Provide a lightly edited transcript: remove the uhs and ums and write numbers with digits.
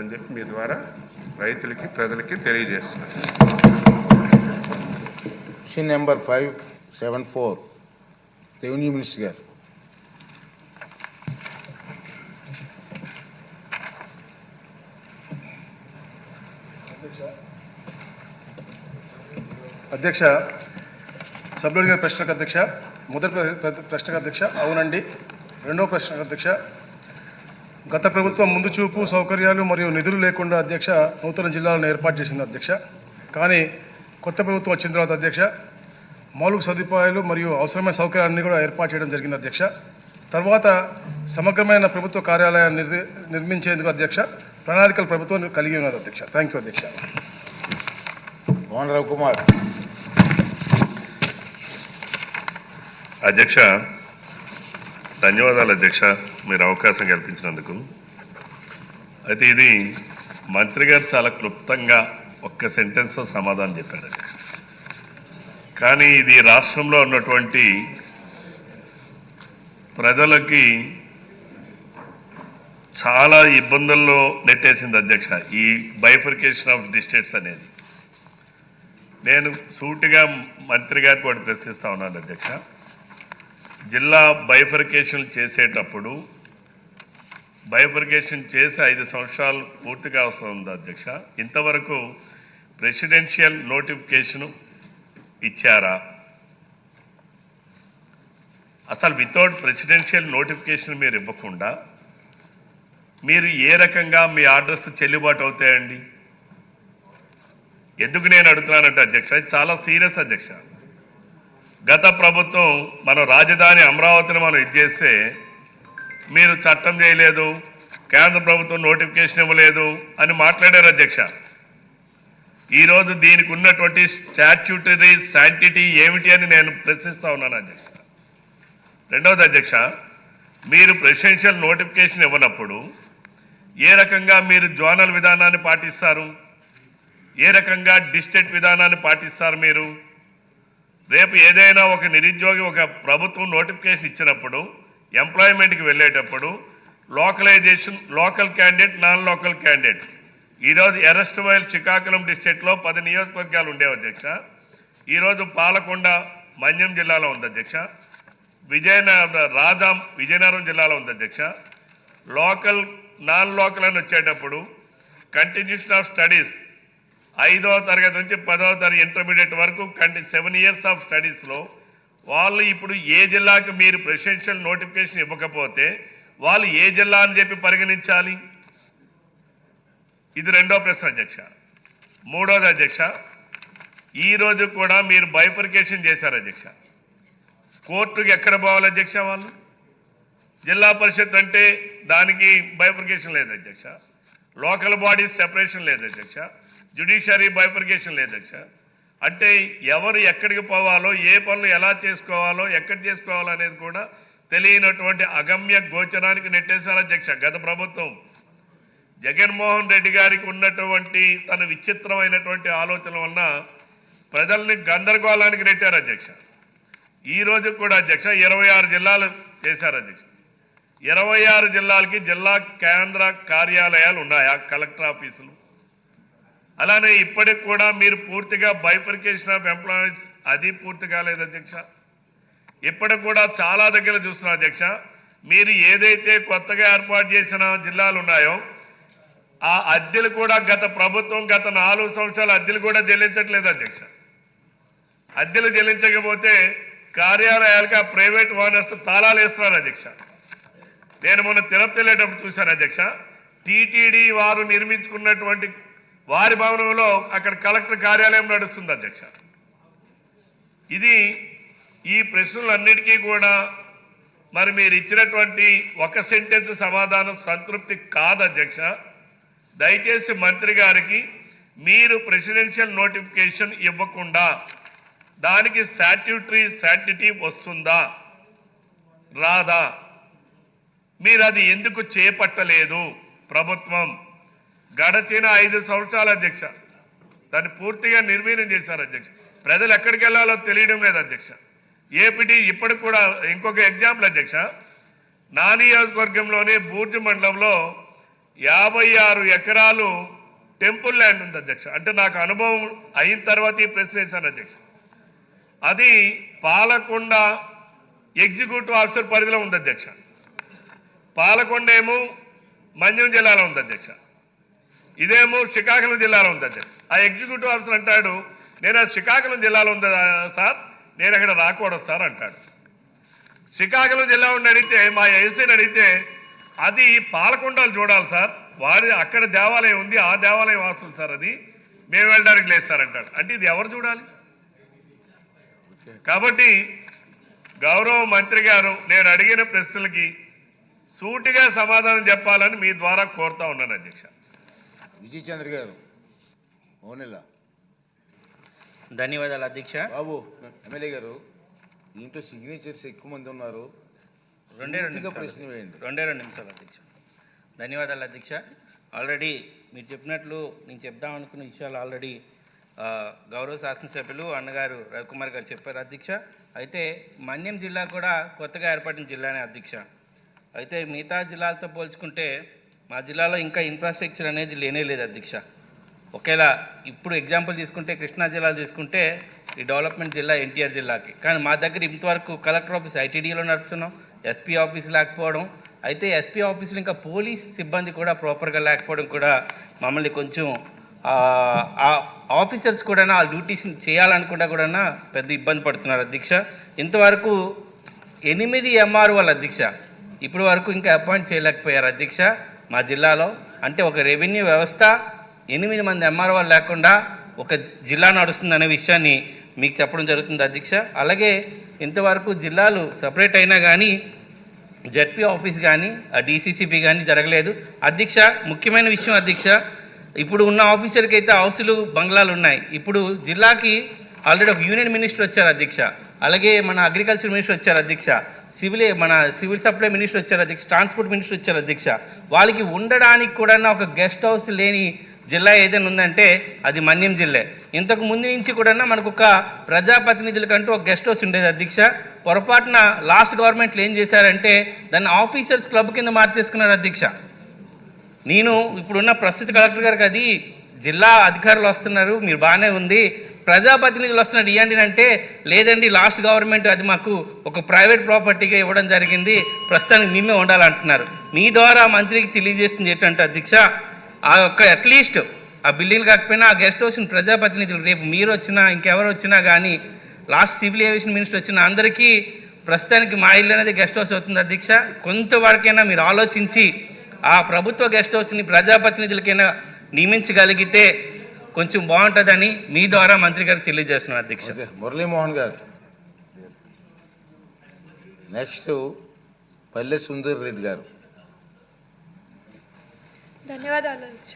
అని చెప్పి మీ ద్వారా రైతులకి ప్రజలకి తెలియజేస్తున్నారు. క్వశ్చన్ నెంబర్ 574 రెవెన్యూ మినిస్టర్ గారు. అధ్యక్ష, సభ్యుడి గారి ప్రశ్నకు అధ్యక్ష, మొదటి ప్రశ్నకు అధ్యక్ష అవునండి. రెండవ ప్రశ్నకు అధ్యక్ష, గత ప్రభుత్వం ముందు చూపు సౌకర్యాలు మరియు నిధులు లేకుండా అధ్యక్ష నూతన జిల్లాలను ఏర్పాటు చేసింది అధ్యక్ష. కానీ కొత్త ప్రభుత్వం వచ్చిన తర్వాత అధ్యక్ష మౌలిక సదుపాయాలు మరియు అవసరమైన సౌకర్యాలన్నీ కూడా ఏర్పాటు చేయడం జరిగింది అధ్యక్ష. తర్వాత సమగ్రమైన ప్రభుత్వ కార్యాలయాన్ని నిర్మించేందుకు అధ్యక్ష ప్రణాళికలు ప్రభుత్వం కలిగి ఉన్నది అధ్యక్ష. థ్యాంక్ యూ అధ్యక్ష. మోహన్ రావు కుమార్. అధ్యక్ష, ధన్యవాదాలు అధ్యక్ష, మీరు అవకాశం కల్పించినందుకు. అయితే ఇది మంత్రి గారు చాలా క్లుప్తంగా ఒక్క సెంటెన్స్తో సమాధానం చెప్పారు. కానీ ఇది రాష్ట్రంలో ఉన్నటువంటి ప్రజలకి చాలా ఇబ్బందుల్లో నెట్టేసింది అధ్యక్ష ఈ బైఫర్కేషన్ ఆఫ్ డిస్ట్రిక్ట్స్ అనేది. నేను సూటిగా మంత్రి గారికి ఒకటి ప్రశ్నిస్తా ఉన్నాను అధ్యక్ష. జిల్లా బైఫర్కేషన్ చేసేటప్పుడు బైఫర్కేషన్ చేసి 5 సంవత్సరాలు పూర్తిగా వస్తుంది అధ్యక్ష. ఇంతవరకు ప్రెసిడెన్షియల్ నోటిఫికేషను ఇచ్చారా? అసలు వితౌట్ ప్రెసిడెన్షియల్ నోటిఫికేషన్ మీరు ఇవ్వకుండా మీరు ఏ రకంగా మీ ఆర్డర్స్ చెల్లుబాటు అవుతాయండి? ఎందుకు నేను అడుగుతున్నానంటే అధ్యక్ష, ఇది చాలా సీరియస్ అధ్యక్ష. గత ప్రభుత్వం మనం రాజధాని అమరావతిని మనం ఇచ్చేస్తే మీరు చట్టం చేయలేదు, కేంద్ర ప్రభుత్వం నోటిఫికేషన్ ఇవ్వలేదు అని మాట్లాడారు అధ్యక్ష. ఈరోజు దీనికి ఉన్నటువంటి స్టాట్యూటరీ శాంటిటీ ఏమిటి అని నేను ప్రశ్నిస్తా ఉన్నాను అధ్యక్ష. రెండవది అధ్యక్ష, మీరు ప్రెసిడెన్షియల్ నోటిఫికేషన్ ఇవ్వనప్పుడు ఏ రకంగా మీరు జోనల్ విధానాన్ని పాటిస్తారు? ఏ రకంగా డిస్ట్రిక్ట్ విధానాన్ని పాటిస్తారు? మీరు రేపు ఏదైనా ఒక నిరుద్యోగి ఒక ప్రభుత్వం నోటిఫికేషన్ ఇచ్చినప్పుడు ఎంప్లాయ్మెంట్కి వెళ్ళేటప్పుడు localisation, local candidate, non local candidate. ఈరోజు ఎర్రస్ట్మైల్ శ్రీకాకుళం డిస్ట్రిక్ట్లో 10 నియోజకవర్గాలు ఉండేవి అధ్యక్ష. ఈరోజు పాలకొండ మన్యం జిల్లాలో ఉంది అధ్యక్ష. విజయనగరం జిల్లాలో ఉంది అధ్యక్ష. లోకల్, నాన్ లోకల్ అని వచ్చేటప్పుడు కంటిన్యూషన్ ఆఫ్ స్టడీస్ 5వ తరగతి నుంచి 10వ తరగతి ఇంటర్మీడియట్ వరకు 7 ఇయర్స్ ఆఫ్ స్టడీస్లో వాళ్ళు ఇప్పుడు ఏ జిల్లాకి మీరు ప్రెసిడెన్షియల్ నోటిఫికేషన్ ఇవ్వకపోతే వాళ్ళు ఏ జిల్లా అని చెప్పి పరిగణించాలి? ఇది రెండో ప్రశ్న అధ్యక్ష. మూడోది అధ్యక్ష, ఈరోజు కూడా మీరు బైఫర్కేషన్ చేశారు అధ్యక్ష. కోర్టుకి ఎక్కడ పోవాలి అధ్యక్ష? వాళ్ళు జిల్లా పరిషత్ అంటే దానికి బైఫర్కేషన్ లేదు అధ్యక్ష. లోకల్ బాడీస్ సెపరేషన్ లేదు అధ్యక్ష. జ్యుడిషియరీ బైఫర్కేషన్ లేదు అధ్యక్ష. అంటే ఎవరు ఎక్కడికి పోవాలో, ఏ పనులు ఎలా చేసుకోవాలో, ఎక్కడ చేసుకోవాలో అనేది కూడా తెలియనటువంటి అగమ్య గోచరానికి నెట్టేశారు అధ్యక్ష గత ప్రభుత్వం. జగన్మోహన్ రెడ్డి గారికి ఉన్నటువంటి తన విచిత్రమైనటువంటి ఆలోచన వలన ప్రజల్ని గందరగోళానికి నెట్టారు అధ్యక్ష. ఈరోజు కూడా అధ్యక్ష 26 జిల్లాలు చేశారు అధ్యక్ష. 26 జిల్లాలకి జిల్లా కేంద్ర కార్యాలయాలు ఉన్నాయా, కలెక్టర్ ఆఫీసులు? అలానే ఇప్పటికి కూడా మీరు పూర్తిగా బైఫర్కేషన్ ఆఫ్ ఎంప్లాయీస్ అది పూర్తి కాలేదు అధ్యక్ష. ఇప్పటికి కూడా చాలా దగ్గర చూస్తున్నారు అధ్యక్ష. మీరు ఏదైతే కొత్తగా ఏర్పాటు చేసిన జిల్లాలు ఉన్నాయో ఆ అద్దెలు కూడా గత ప్రభుత్వం గత 4 సంవత్సరాల అద్దెలు కూడా చెల్లించట్లేదు అధ్యక్ష. అద్దెలు చెల్లించకపోతే కార్యాలయాలకు ఆ ప్రైవేట్ ఓనర్స్ తాళాలు వేస్తున్నారు అధ్యక్ష. నేను మొన్న తిరుపతి వెళ్ళేటప్పుడు చూశాను అధ్యక్ష. టీటీడీ వారు నిర్మించుకున్నటువంటి వారి భవనంలో అక్కడ కలెక్టర్ కార్యాలయం నడుస్తుంది అధ్యక్ష. ఇది ఈ ప్రశ్నలన్నిటికీ కూడా మరి మీరు ఇచ్చినటువంటి ఒక సెంటెన్స్ సమాధానం సంతృప్తి కాదు అధ్యక్ష. దయచేసి మంత్రి గారికి మీరు ప్రెసిడెన్షియల్ నోటిఫికేషన్ ఇవ్వకుండా దానికి స్టాట్యూటరీ శాంటిటీ వస్తుందా రాదా? మీరు అది ఎందుకు చేపట్టలేదు? ప్రభుత్వం గడచిన 5 సంవత్సరాల అధ్యక్ష దాన్ని పూర్తిగా నిర్వీర్యం చేశారు అధ్యక్ష. ప్రజలు ఎక్కడికి వెళ్ళాలో తెలియడం లేదు అధ్యక్ష. ఏపీటీ ఇప్పటికి కూడా ఇంకొక ఎగ్జాంపుల్ అధ్యక్ష, నా నియోజకవర్గంలోనే బూర్జు మండలంలో 56 ఎకరాలు టెంపుల్ ల్యాండ్ ఉంది అధ్యక్ష. అంటే నాకు అనుభవం అయిన తర్వాత ఈ ప్రశ్న వేశాను అధ్యక్ష. అది పాలకొండ ఎగ్జిక్యూటివ్ ఆఫీసర్ పరిధిలో ఉంది అధ్యక్ష. పాలకొండ ఏమో మన్యం జిల్లాలో ఉంది అధ్యక్ష, ఇదేమో శ్రీకాకుళం జిల్లాలో ఉంది అధ్యక్ష. ఆ ఎగ్జిక్యూటివ్ ఆఫీసర్ అంటాడు, నేను ఆ శ్రీకాకుళం జిల్లాలో ఉంది సార్, నేను అక్కడ రాకూడదు సార్ అంటాడు. శ్రీకాకుళం జిల్లా ఉండి అడిగితే, మా ఎస్ఐని అడిగితే, అది పాలకొండలు చూడాలి సార్, వారి అక్కడ దేవాలయం ఉంది, ఆ దేవాలయం వాసులు సార్, అది మేము వెళ్ళడానికి లేదు సార్ అంటాడు. అంటే ఇది ఎవరు చూడాలి? కాబట్టి గౌరవ మంత్రి గారు నేను అడిగిన ప్రశ్నలకి సూటిగా సమాధానం చెప్పాలని మీ ద్వారా కోరుతా ఉన్నాను అధ్యక్ష. విజయ్ చంద్ర గారు ఓనెలా. ధన్యవాదాలు అధ్యక్ష. బాబు ఎమ్మెల్యే గారు, దీంట్లో సిగ్నేచర్స్ ఎక్కువ మంది ఉన్నారు, రెండే ప్రశ్న వేయండి. 2 నిమిషాలు అధ్యక్ష. ధన్యవాదాలు అధ్యక్ష. ఆల్రెడీ మీరు చెప్పినట్లు నేను చెప్దాం అనుకున్న విషయాలు ఆల్రెడీ గౌరవ శాసనసభ్యులు అన్నగారు రవికుమార్ గారు చెప్పారు అధ్యక్ష. అయితే మన్యం జిల్లా కూడా కొత్తగా ఏర్పడిన జిల్లానే అధ్యక్ష. అయితే మిగతా జిల్లాలతో పోల్చుకుంటే మా జిల్లాలో ఇంకా ఇన్ఫ్రాస్ట్రక్చర్ అనేది లేనే లేదు అధ్యక్ష. ఒకేలా ఇప్పుడు ఎగ్జాంపుల్ తీసుకుంటే కృష్ణా జిల్లా తీసుకుంటే ఈ డెవలప్మెంట్ జిల్లా ఎన్టీఆర్ జిల్లాకి, కానీ మా దగ్గర ఇంతవరకు కలెక్టర్ ఆఫీస్ ఐటీడీలో నడుపుతున్నాం, ఎస్పీ ఆఫీస్ లేకపోవడం, అయితే ఎస్పీ ఆఫీసులో ఇంకా పోలీస్ సిబ్బంది కూడా ప్రాపర్గా లేకపోవడం కూడా మమ్మల్ని కొంచెం ఆఫీసర్స్ కూడా ఆ డ్యూటీస్ చేయాలనుకుంటా కూడా పెద్ద ఇబ్బంది పడుతున్నారు అధ్యక్ష. ఇంతవరకు 8 ఎంఆర్ఓల అధ్యక్ష ఇప్పటి వరకు ఇంకా అపాయింట్ చేయలేకపోయారు అధ్యక్ష మా జిల్లాలో. అంటే ఒక రెవెన్యూ వ్యవస్థ 8 మంది ఎంఆర్ఓలు లేకుండా ఒక జిల్లా నడుస్తుందనే విషయాన్ని మీకు చెప్పడం జరుగుతుంది అధ్యక్ష. అలాగే ఇంతవరకు జిల్లాలు సపరేట్ అయినా కానీ జడ్పీ ఆఫీస్ కానీ డీసీసీబీ కానీ జరగలేదు అధ్యక్ష. ముఖ్యమైన విషయం అధ్యక్ష, ఇప్పుడు ఉన్న ఆఫీసర్కి అయితే హౌసులు బంగ్లాలు ఉన్నాయి. ఇప్పుడు జిల్లాకి ఆల్రెడీ ఒక యూనియన్ మినిస్టర్ వచ్చారు అధ్యక్ష, అలాగే మన అగ్రికల్చర్ మినిస్టర్ వచ్చారు అధ్యక్ష, మన సివిల్ సప్లై మినిస్టర్ వచ్చారు అధ్యక్ష, ట్రాన్స్పోర్ట్ మినిస్టర్ వచ్చారు అధ్యక్ష. వాళ్ళకి ఉండడానికి కూడా ఒక గెస్ట్ హౌస్ లేని జిల్లా ఏదైనా ఉందంటే అది మన్యం జిల్లా. ఇంతకు ముందు నుంచి కూడా మనకు ఒక ప్రజాప్రతినిధులకంటూ ఒక గెస్ట్ హౌస్ ఉండేది అధ్యక్ష. పొరపాటున లాస్ట్ గవర్నమెంట్లో ఏం చేశారంటే దాన్ని ఆఫీసర్స్ క్లబ్ కింద మార్చేసుకున్నారు అధ్యక్ష. నేను ఇప్పుడున్న ప్రస్తుత కలెక్టర్ గారికి అది జిల్లా అధికారులు వస్తున్నారు, మీరు బాగానే ఉంది, ప్రజాప్రతినిధులు వస్తున్నారు ఇవ్వండి అంటే, లేదండి లాస్ట్ గవర్నమెంట్ అది మాకు ఒక ప్రైవేట్ ప్రాపర్టీగా ఇవ్వడం జరిగింది, ప్రస్తుతానికి మేమే ఉండాలంటున్నారు. మీ ద్వారా మంత్రికి తెలియజేస్తుంది ఏంటంటే అధ్యక్ష, ఆ యొక్క అట్లీస్ట్ ఆ బిల్డింగ్ కాకపోయినా ఆ గెస్ట్ హౌస్ని ప్రజాప్రతినిధులు రేపు మీరు వచ్చినా ఇంకెవరు వచ్చినా కానీ లాస్ట్ సివిల్ ఏవియేషన్ మినిస్టర్ వచ్చిన అందరికీ ప్రస్తుతానికి మా ఇల్లు అనేది గెస్ట్ హౌస్ అవుతుంది అధ్యక్ష. కొంతవరకైనా మీరు ఆలోచించి ఆ ప్రభుత్వ గెస్ట్ హౌస్ని ప్రజాప్రతినిధులకైనా నియమించగలిగితే కొంచెం బాగుంటుందని మీ ద్వారా మంత్రి గారికి తెలియజేస్తున్నాను అధ్యక్ష. మురళీమోహన్ గారు. నెక్స్ట్ పల్లె సుందర్ రెడ్డి గారు. ధన్యవాదాలు అధ్యక్ష.